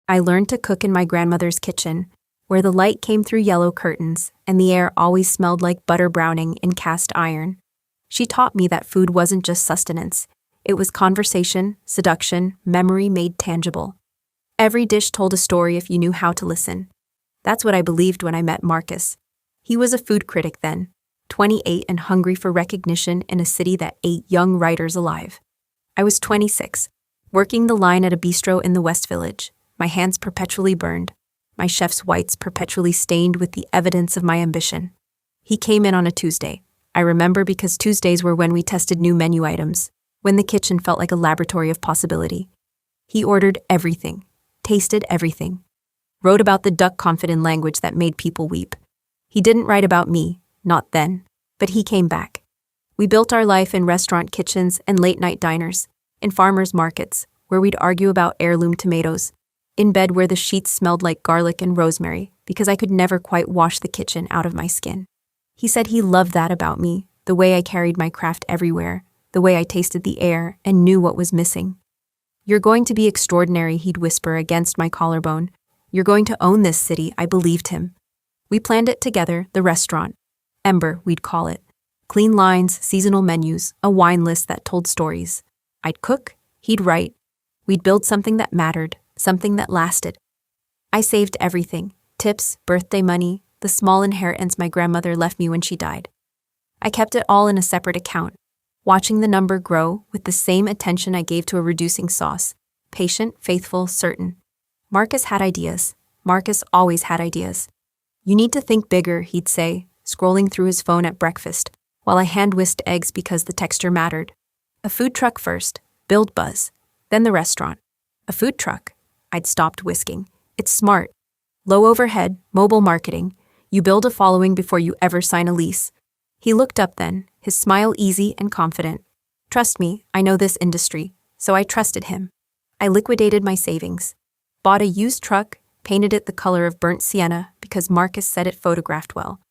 I learned to cook in my grandmother's kitchen, where the light came through yellow curtains and the air always smelled like butter browning in cast iron. She taught me that food wasn't just sustenance. It was conversation, seduction, memory made tangible. Every dish told a story if you knew how to listen. That's what I believed when I met Marcus. He was a food critic then, 28 and hungry for recognition in a city that ate young writers alive. I was 26, working the line at a bistro in the West Village, my hands perpetually burned, my chef's whites perpetually stained with the evidence of my ambition. He came in on a Tuesday. I remember because Tuesdays were when we tested new menu items, when the kitchen felt like a laboratory of possibility. He ordered everything, tasted everything, wrote about the duck confit in language that made people weep. He didn't write about me, not then, but he came back. We built our life in restaurant kitchens and late-night diners, in farmers' markets, where we'd argue about heirloom tomatoes, in bed where the sheets smelled like garlic and rosemary because I could never quite wash the kitchen out of my skin. He said he loved that about me, the way I carried my craft everywhere, the way I tasted the air and knew what was missing. "You're going to be extraordinary," he'd whisper against my collarbone. "You're going to own this city," I believed him. We planned it together, the restaurant. Ember, we'd call it. Clean lines, seasonal menus, a wine list that told stories. I'd cook, he'd write. We'd build something that mattered, something that lasted. I saved everything, tips, birthday money, the small inheritance my grandmother left me when she died. I kept it all in a separate account, watching the number grow with the same attention I gave to a reducing sauce. Patient, faithful, certain. Marcus had ideas. Marcus always had ideas. "You need to think bigger," he'd say, scrolling through his phone at breakfast, while I hand-whisked eggs because the texture mattered. "A food truck first, build buzz, then the restaurant." "A food truck?" I'd stopped whisking. "It's smart. Low overhead, mobile marketing. You build a following before you ever sign a lease." He looked up then, his smile easy and confident. "Trust me, I know this industry," so I trusted him. I liquidated my savings, bought a used truck, painted it the color of burnt sienna because Marcus said it photographed well.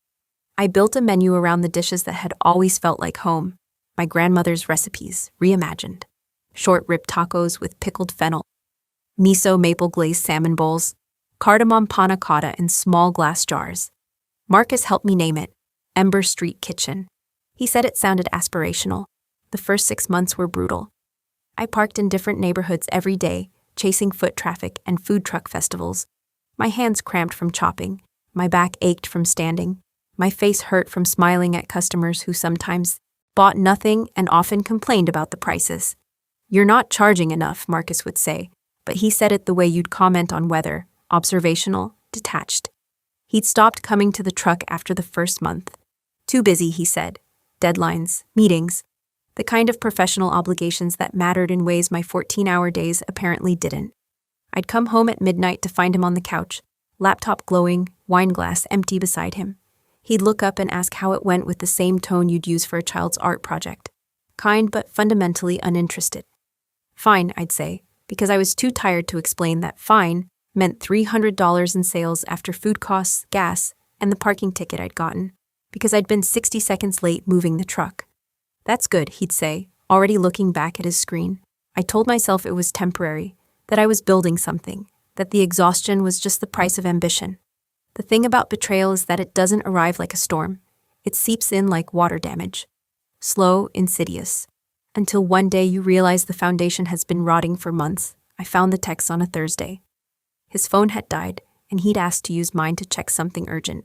I built a menu around the dishes that had always felt like home, my grandmother's recipes, reimagined. Short rib tacos with pickled fennel, miso maple glazed salmon bowls, cardamom panna cotta in small glass jars. Marcus helped me name it, Ember Street Kitchen. He said it sounded aspirational. The first 6 months were brutal. I parked in different neighborhoods every day, chasing foot traffic and food truck festivals. My hands cramped from chopping, my back ached from standing, my face hurt from smiling at customers who sometimes bought nothing and often complained about the prices. "You're not charging enough," Marcus would say, but he said it the way you'd comment on weather, observational, detached. He'd stopped coming to the truck after the first month. "Too busy," he said. Deadlines, meetings, the kind of professional obligations that mattered in ways my 14-hour days apparently didn't. I'd come home at midnight to find him on the couch, laptop glowing, wine glass empty beside him. He'd look up and ask how it went with the same tone you'd use for a child's art project. Kind but fundamentally uninterested. "Fine," I'd say, because I was too tired to explain that fine meant $300 in sales after food costs, gas, and the parking ticket I'd gotten, because I'd been 60 seconds late moving the truck. "That's good," he'd say, already looking back at his screen. I told myself it was temporary, that I was building something, that the exhaustion was just the price of ambition. The thing about betrayal is that it doesn't arrive like a storm. It seeps in like water damage. Slow, insidious. Until one day you realize the foundation has been rotting for months. I found the text on a Thursday. His phone had died, and he'd asked to use mine to check something urgent.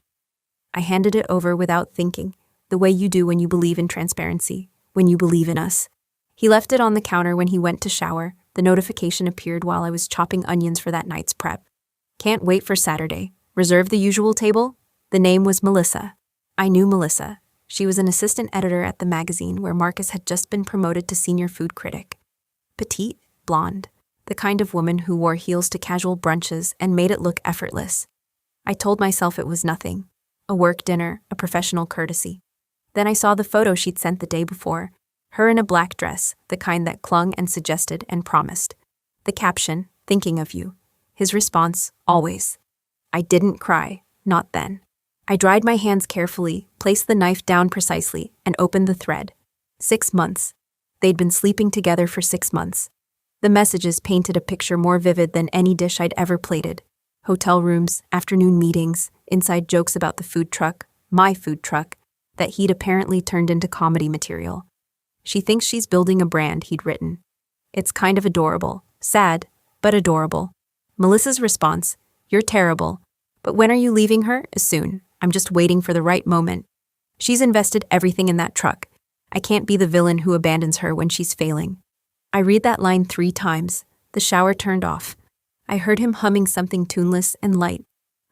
I handed it over without thinking, the way you do when you believe in transparency, when you believe in us. He left it on the counter when he went to shower. The notification appeared while I was chopping onions for that night's prep. "Can't wait for Saturday. Reserve the usual table?" The name was Melissa. I knew Melissa. She was an assistant editor at the magazine where Marcus had just been promoted to senior food critic. Petite, blonde, the kind of woman who wore heels to casual brunches and made it look effortless. I told myself it was nothing. A work dinner, a professional courtesy. Then I saw the photo she'd sent the day before, her in a black dress, the kind that clung and suggested and promised. The caption, "Thinking of you." His response, "Always." I didn't cry, not then. I dried my hands carefully, placed the knife down precisely, and opened the thread. 6 months. They'd been sleeping together for 6 months. The messages painted a picture more vivid than any dish I'd ever plated. Hotel rooms, afternoon meetings, inside jokes about the food truck, my food truck, that he'd apparently turned into comedy material. She thinks she's building a brand, he'd written. It's kind of adorable. Sad, but adorable. Melissa's response, you're terrible. But when are you leaving her? Soon. I'm just waiting for the right moment. She's invested everything in that truck. I can't be the villain who abandons her when she's failing. I read that line 3 times. The shower turned off. I heard him humming something tuneless and light.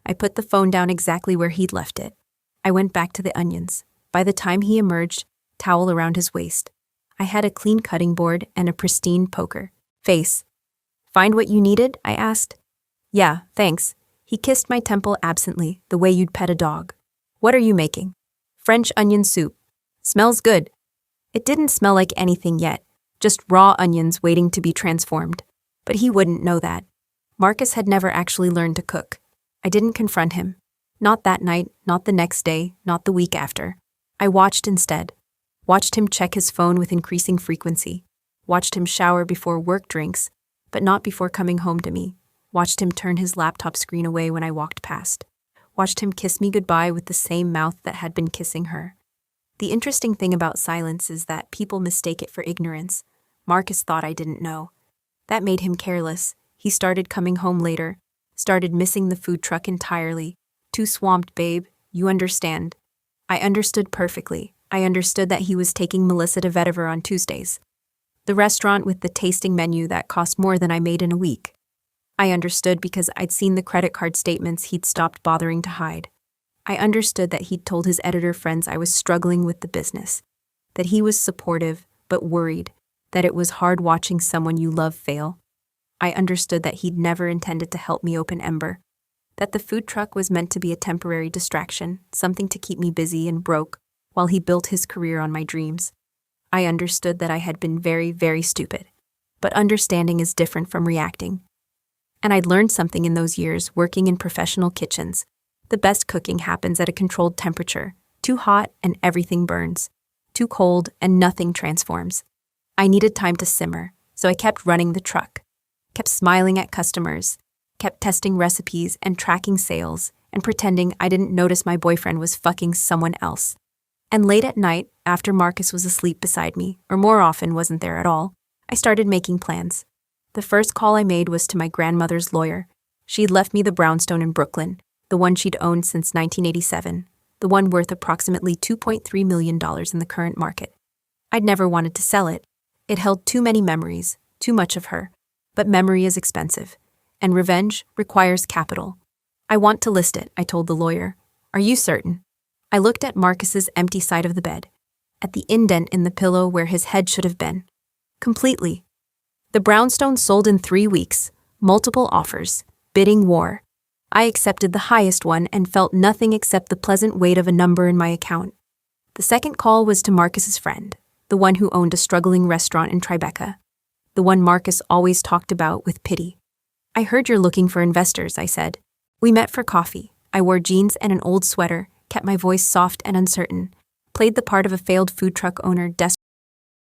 I put the phone down exactly where he'd left it. I went back to the onions. By the time he emerged, towel around his waist, I had a clean cutting board and a pristine poker face. Find what you needed? I asked. Yeah, thanks. He kissed my temple absently, the way you'd pet a dog. What are you making? French onion soup. Smells good. It didn't smell like anything yet, just raw onions waiting to be transformed. But he wouldn't know that. Marcus had never actually learned to cook. I didn't confront him. Not that night, not the next day, not the week after. I watched instead. Watched him check his phone with increasing frequency. Watched him shower before work drinks, but not before coming home to me. Watched him turn his laptop screen away when I walked past. Watched him kiss me goodbye with the same mouth that had been kissing her. The interesting thing about silence is that people mistake it for ignorance. Marcus thought I didn't know. That made him careless. He started coming home later. Started missing the food truck entirely. Too swamped, babe. You understand. I understood perfectly. I understood that he was taking Melissa to Vetiver on Tuesdays. The restaurant with the tasting menu that cost more than I made in a week. I understood because I'd seen the credit card statements he'd stopped bothering to hide. I understood that he'd told his editor friends I was struggling with the business. That he was supportive, but worried. That it was hard watching someone you love fail. I understood that he'd never intended to help me open Ember. That the food truck was meant to be a temporary distraction, something to keep me busy and broke, while he built his career on my dreams. I understood that I had been very, very stupid. But understanding is different from reacting. And I'd learned something in those years working in professional kitchens. The best cooking happens at a controlled temperature. Too hot and everything burns. Too cold and nothing transforms. I needed time to simmer, so I kept running the truck. Kept smiling at customers. Kept testing recipes and tracking sales and pretending I didn't notice my boyfriend was fucking someone else. And late at night, after Marcus was asleep beside me, or more often wasn't there at all, I started making plans. The first call I made was to my grandmother's lawyer. She'd left me the brownstone in Brooklyn, the one she'd owned since 1987, the one worth approximately $2.3 million in the current market. I'd never wanted to sell it. It held too many memories, too much of her. But memory is expensive, and revenge requires capital. I want to list it, I told the lawyer. Are you certain? I looked at Marcus's empty side of the bed, at the indent in the pillow where his head should have been. Completely. The brownstone sold in 3 weeks, multiple offers, bidding war. I accepted the highest one and felt nothing except the pleasant weight of a number in my account. The second call was to Marcus's friend, the one who owned a struggling restaurant in Tribeca, the one Marcus always talked about with pity. I heard you're looking for investors, I said. We met for coffee. I wore jeans and an old sweater, kept my voice soft and uncertain, played the part of a failed food truck owner desperate